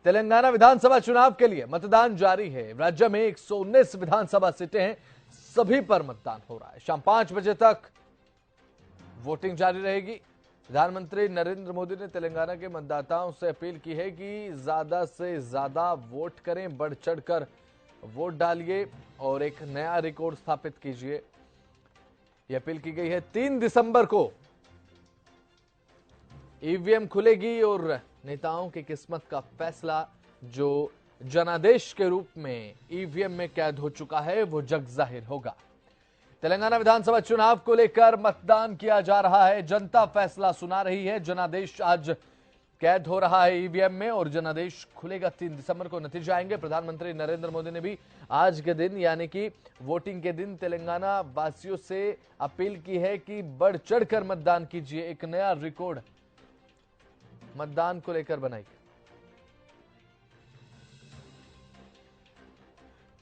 तेलंगाना विधानसभा चुनाव के लिए मतदान जारी है। राज्य में 119 विधानसभा सीटें हैं, सभी पर मतदान हो रहा है। शाम 5 बजे तक वोटिंग जारी रहेगी। प्रधानमंत्री नरेंद्र मोदी ने तेलंगाना के मतदाताओं से अपील की है कि ज्यादा से ज्यादा वोट करें, बढ़ चढ़कर वोट डालिए और एक नया रिकॉर्ड स्थापित कीजिए। यह अपील की गई है। 3 दिसंबर को ईवीएम खुलेगी और नेताओं की किस्मत का फैसला जो जनादेश के रूप में ईवीएम में कैद हो चुका है वो जग जाहिर होगा। तेलंगाना विधानसभा चुनाव को लेकर मतदान किया जा रहा है। जनता फैसला सुना रही है। जनादेश आज कैद हो रहा है ईवीएम में और जनादेश खुलेगा। 3 दिसंबर को नतीजे आएंगे। प्रधानमंत्री नरेंद्र मोदी ने भी आज के दिन यानी कि वोटिंग के दिन तेलंगाना वासियों से अपील की है कि बढ़ चढ़कर मतदान कीजिए, एक नया रिकॉर्ड मतदान को लेकर बनाइए।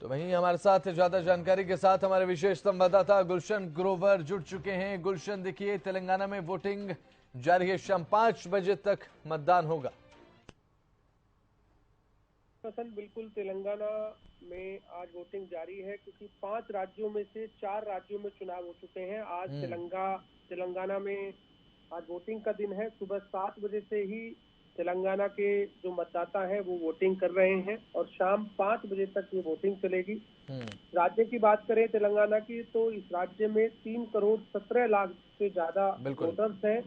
तो वहीं हमारे साथ ज्यादा जानकारी के साथ हमारे विशेष संवाददाता गुलशन ग्रोवर जुड़ चुके हैं। गुलशन, देखिए तेलंगाना में वोटिंग जारी है। शाम 5 बजे तक मतदान होगा। बिल्कुल, तेलंगाना में आज वोटिंग जारी है क्योंकि 5 राज्यों में से 4 राज्यों में चुनाव हो चुके हैं। आज तेलंगाना में आज वोटिंग का दिन है। सुबह 7 बजे से ही तेलंगाना के जो मतदाता हैं वो वोटिंग कर रहे हैं और शाम 5 बजे तक ये वोटिंग चलेगी। राज्य की बात करें तेलंगाना की, तो इस राज्य में 3 करोड़ 17 लाख से ज्यादा वोटर्स हैं,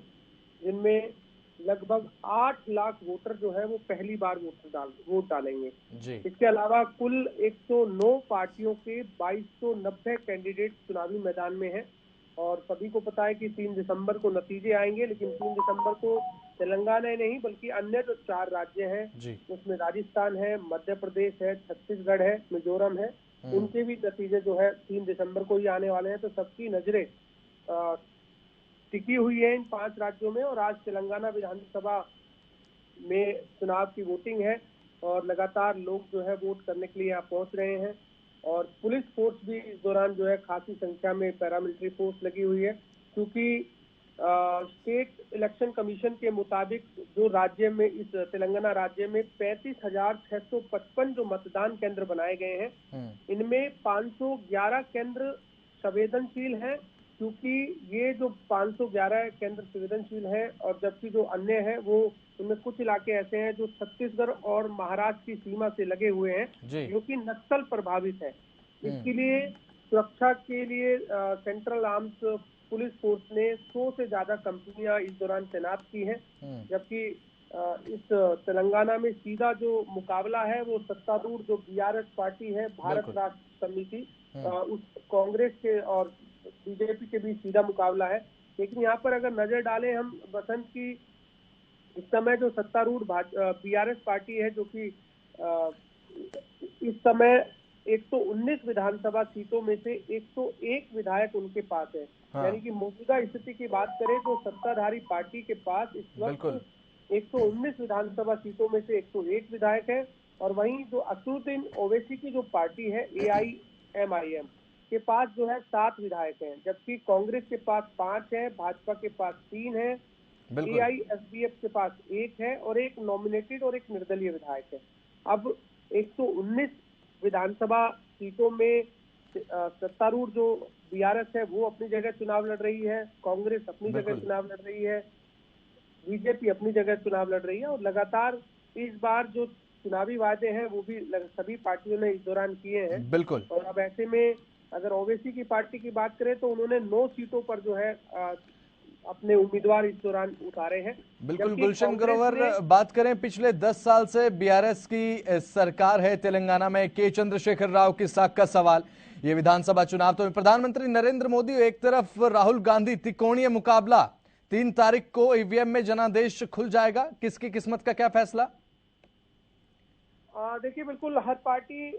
जिनमें लगभग 8 लाख वोटर जो है वो पहली बार वोट डालेंगे जी। इसके अलावा कुल 109 पार्टियों के 2290 कैंडिडेट चुनावी मैदान में हैं और सभी को पता है कि 3 दिसंबर को नतीजे आएंगे। लेकिन 3 दिसंबर को तेलंगाना ही नहीं बल्कि अन्य जो 4 राज्य हैं उसमें राजस्थान है, मध्य प्रदेश है, छत्तीसगढ़ है, मिजोरम है, उनके भी नतीजे जो है 3 दिसंबर को ही आने वाले हैं। तो सबकी नजरें टिकी हुई है इन 5 राज्यों में और आज तेलंगाना विधानसभा में चुनाव की वोटिंग है और लगातार लोग जो है वोट करने के लिए यहाँ पहुंच रहे हैं और पुलिस फोर्स भी इस दौरान जो है खासी संख्या में पैरामिलिट्री फोर्स लगी हुई है क्योंकि स्टेट इलेक्शन कमीशन के मुताबिक जो राज्य में इस तेलंगाना राज्य में 35,655 जो मतदान केंद्र बनाए गए हैं, इनमें 511 केंद्र संवेदनशील हैं क्योंकि ये जो 511 केंद्र संवेदनशील हैं और जबकि जो अन्य हैं वो उनमें कुछ इलाके ऐसे हैं जो छत्तीसगढ़ और महाराष्ट्र की सीमा से लगे हुए हैं जो कि नक्सल प्रभावित है। इसके लिए सुरक्षा के लिए सेंट्रल आर्म्स पुलिस फोर्स ने 100 से ज्यादा कंपनियां इस दौरान तैनात की हैं, जबकि इस तेलंगाना में सीधा जो मुकाबला है वो सत्तारूढ़ जो बीआरएस पार्टी है, भारत राष्ट्र समिति, उस कांग्रेस के और बीजेपी के बीच सीधा मुकाबला है। लेकिन यहाँ पर अगर नजर डालें हम बसंत की, इस समय जो सत्तारूढ़ बीआरएस पार्टी है जो कि इस समय 119 विधानसभा सीटों में से 101 विधायक उनके पास है। यानी कि मौजूदा स्थिति की बात करें तो सत्ताधारी पार्टी के पास इस वक्त 119 विधानसभा सीटों में से 101 विधायक है और वहीं जो असदुद्दीन ओवैसी की जो पार्टी है AIMIM के पास जो है 7 विधायक हैं, जबकि कांग्रेस के पास 5 है, भाजपा के पास 3 है, AISDF के पास 1 है और एक नॉमिनेटेड और एक निर्दलीय विधायक है। अब 119 विधानसभा सीटों में सत्तारूढ़ जो बीआरएस है वो अपनी जगह चुनाव लड़ रही है, कांग्रेस अपनी जगह चुनाव लड़ रही है, बीजेपी अपनी जगह चुनाव लड़ रही है और लगातार इस बार जो चुनावी वादे हैं वो भी सभी पार्टियों ने इस दौरान किए हैं। बिल्कुल। और अब ऐसे में अगर ओवैसी की पार्टी की बात करें तो उन्होंने 9 सीटों पर जो है अपने उम्मीदवार इस दौरान उतारे हैं। बिल्कुल गुलशन ग्रोवर, बात करें पिछले 10 साल से बीआरएस की सरकार है तेलंगाना में, के चंद्रशेखर राव की साख का सवाल ये विधानसभा चुनाव तो प्रधानमंत्री नरेंद्र मोदी एक तरफ राहुल गांधी, त्रिकोणीय मुकाबला 3 तारीख को ईवीएम में जनादेश खुल जाएगा। किसकी किस्मत का क्या फैसला? देखिए बिल्कुल हर पार्टी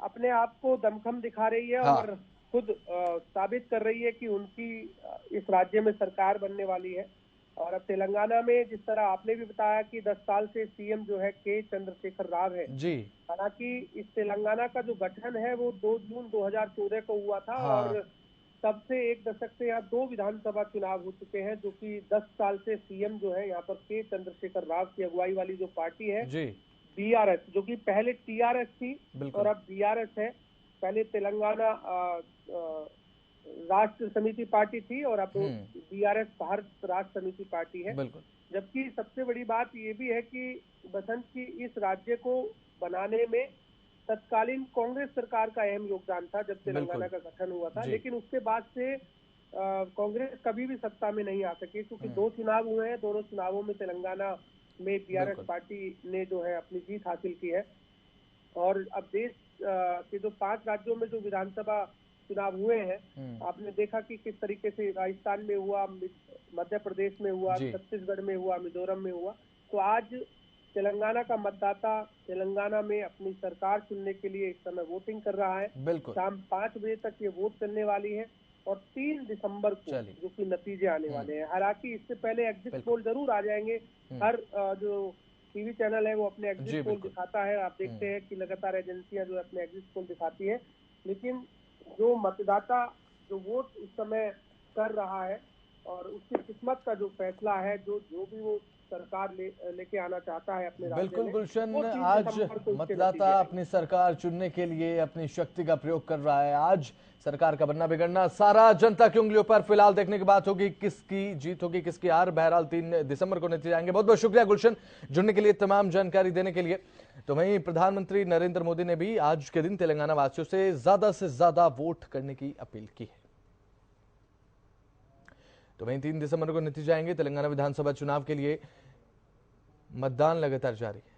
अपने आप को दमखम दिखा रही है और खुद साबित कर रही है कि उनकी इस राज्य में सरकार बनने वाली है। और अब तेलंगाना में जिस तरह आपने भी बताया कि 10 साल से सीएम जो है के चंद्रशेखर राव है जी। हालांकि इस तेलंगाना का जो गठन है वो 2 जून 2014 को हुआ था और तब से 1 दशक से यहाँ 2 विधानसभा चुनाव हो चुके हैं जो कि 10 साल से सीएम जो है यहाँ पर के चंद्रशेखर राव की अगुवाई वाली जो पार्टी है जी। बीआरएस, जो कि पहले टीआरएस थी बिल्कुल। और अब बीआरएस है। पहले तेलंगाना राष्ट्र समिति पार्टी थी और अब बीआरएस भारत राष्ट्र समिति पार्टी है। बिल्कुल। जबकि सबसे बड़ी बात ये भी है कि बसंत की इस राज्य को बनाने में तत्कालीन कांग्रेस सरकार का अहम योगदान था जब तेलंगाना का गठन हुआ था, लेकिन उसके बाद से कांग्रेस कभी भी सत्ता में नहीं आ सकी, क्योंकि 2 चुनाव हुए हैं। दोनों चुनावों में तेलंगाना में बीआरएस पार्टी ने जो है अपनी जीत हासिल की है। और अब देश के जो 5 राज्यों में जो विधानसभा चुनाव हुए हैं, आपने देखा कि किस तरीके से राजस्थान में हुआ, मध्य प्रदेश में हुआ, छत्तीसगढ़ में हुआ, मिजोरम में हुआ। तो आज तेलंगाना का मतदाता तेलंगाना में अपनी सरकार चुनने के लिए इस समय वोटिंग कर रहा है। शाम 5 बजे तक ये वोट चलने वाली है और 3 दिसंबर को जो कि नतीजे आने वाले हैं। हालांकि इससे पहले एग्जिट पोल जरूर आ जाएंगे। हर जो टीवी चैनल है वो अपने एग्जिट पोल दिखाता है। आप देखते हैं कि लगातार एजेंसियां जो अपने एग्जिट पोल दिखाती है, लेकिन जो मतदाता जो वोट इस समय कर रहा है और उसकी किस्मत का जो फैसला है, जो भी वो सरकार लेके आना चाहता है अपने राज्य में। बिल्कुल गुलशन, आज मतदाता अपनी सरकार चुनने के लिए अपनी शक्ति का प्रयोग कर रहा है। आज सरकार का बनना बिगड़ना सारा जनता की उंगलियों पर फिलहाल देखने की बात होगी, किसकी जीत होगी किसकी हार। बहरहाल 3 दिसंबर को नतीजे आएंगे। बहुत बहुत शुक्रिया गुलशन जुड़ने के लिए, तमाम जानकारी देने के लिए। तो वहीं प्रधानमंत्री नरेंद्र मोदी ने भी आज के दिन तेलंगाना वासियों से ज्यादा वोट करने की अपील की है। तो वहीं 3 दिसंबर को नतीजे आएंगे। तेलंगाना विधानसभा चुनाव के लिए मतदान लगातार जारी है।